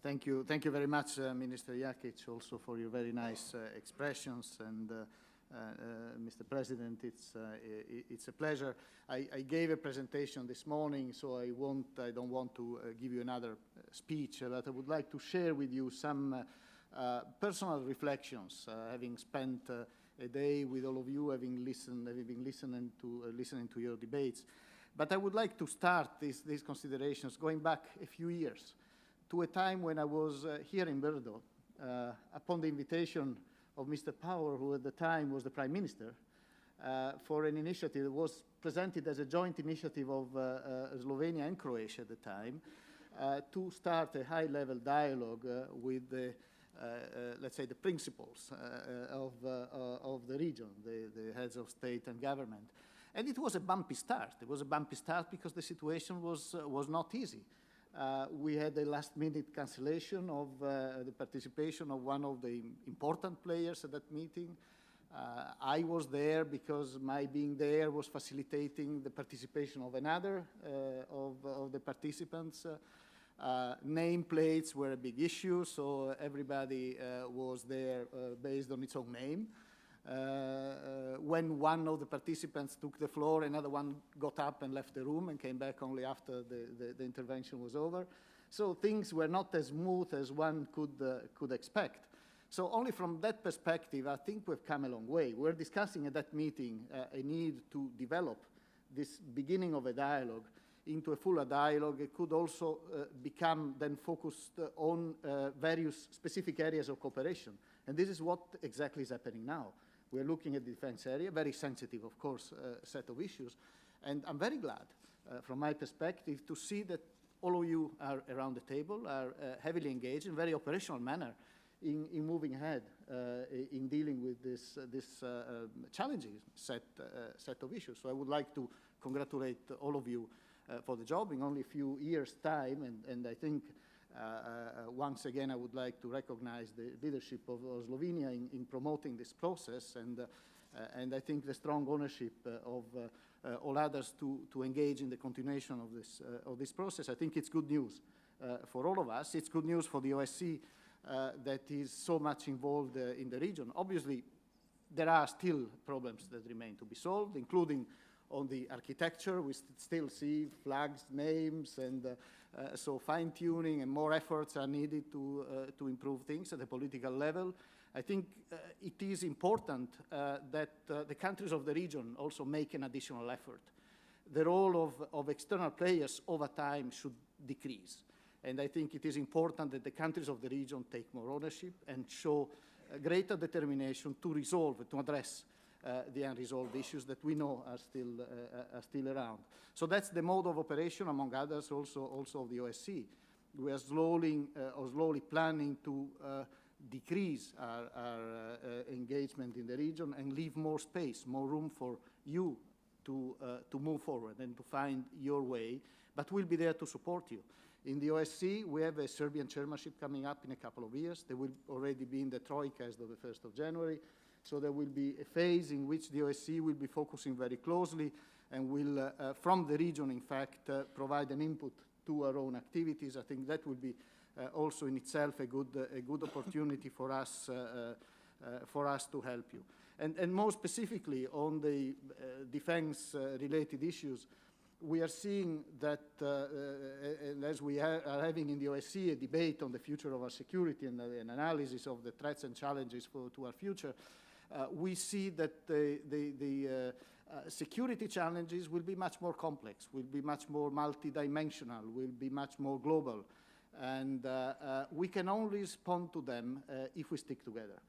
Thank you very much, Minister Jakic, also for your very nice expressions. And Mr. President, it's a pleasure. I gave a presentation this morning, so I don't want to give you another speech, but I would like to share with you some personal reflections, having spent a day with all of you, having been listening to your debates. But I would like to start these considerations going back a few years to a time when I was here in Lamberto, upon the invitation of Mr. Power, who at the time was the Prime Minister, for an initiative that was presented as a joint initiative of Slovenia and Croatia at the time, to start a high-level dialogue with the, let's say, the principals of the region, the heads of state and government. And it was a bumpy start. It was a bumpy start because the situation was not easy. We had a last-minute cancellation of the participation of one of the important players at that meeting. I was there because my being there was facilitating the participation of another of the participants. Nameplates were a big issue, so everybody was there based on its own name. When one of the participants took the floor, another one got up and left the room and came back only after the intervention was over. So things were not as smooth as one could expect. So only from that perspective, I think we've come a long way. We're discussing at that meeting a need to develop this beginning of a dialogue into a fuller dialogue. It could also become then focused on various specific areas of cooperation. And this is what exactly is happening now. We're looking at the defense area, very sensitive, of course, set of issues. And I'm very glad, from my perspective, to see that all of you are around the table, are heavily engaged in a very operational manner in moving ahead in dealing with this challenging set of issues. So I would like to congratulate all of you for the job in only a few years' time. And I think once again, I would like to recognize the leadership of Slovenia in promoting this process, and I think the strong ownership of all others to engage in the continuation of this process. I think it's good news for all of us. It's good news for the OSCE that is so much involved in the region. Obviously, there are still problems that remain to be solved, including on the architecture. We still see flags, names, and so fine-tuning and more efforts are needed to improve things at the political level. I think it is important that the countries of the region also make an additional effort. The role of external players over time should decrease. And I think it is important that the countries of the region take more ownership and show greater determination to resolve, to address the unresolved issues that we know are still around. So that's the mode of operation, among others, also of the OSCE. We are slowly planning to decrease our engagement in the region and leave more space, more room for you to move forward and to find your way, but we'll be there to support you. In the OSCE, we have a Serbian chairmanship coming up in a couple of years. They will already be in the Troika as of the 1st of January. So there will be a phase in which the OSCE will be focusing very closely and will, from the region, in fact, provide an input to our own activities. I think that will be also in itself a good opportunity for us to help you. And more specifically on the defense-related issues, we are seeing that, as we are having in the OSCE a debate on the future of our security and an analysis of the threats and challenges to our future, we see that the security challenges will be much more complex, will be much more multidimensional, will be much more global. And we can only respond to them if we stick together.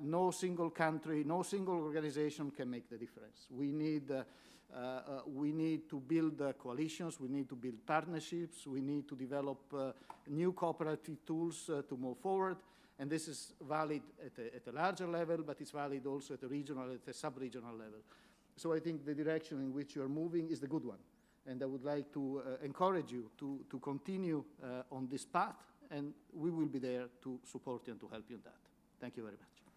No single country, no single organization can make the difference. We need to build coalitions, we need to build partnerships, we need to develop new cooperative tools to move forward. And this is valid at a larger level, but it's valid also at a regional, at a sub-regional level. So I think the direction in which you are moving is the good one. And I would like to encourage you to continue on this path, and we will be there to support you and to help you in that. Thank you very much.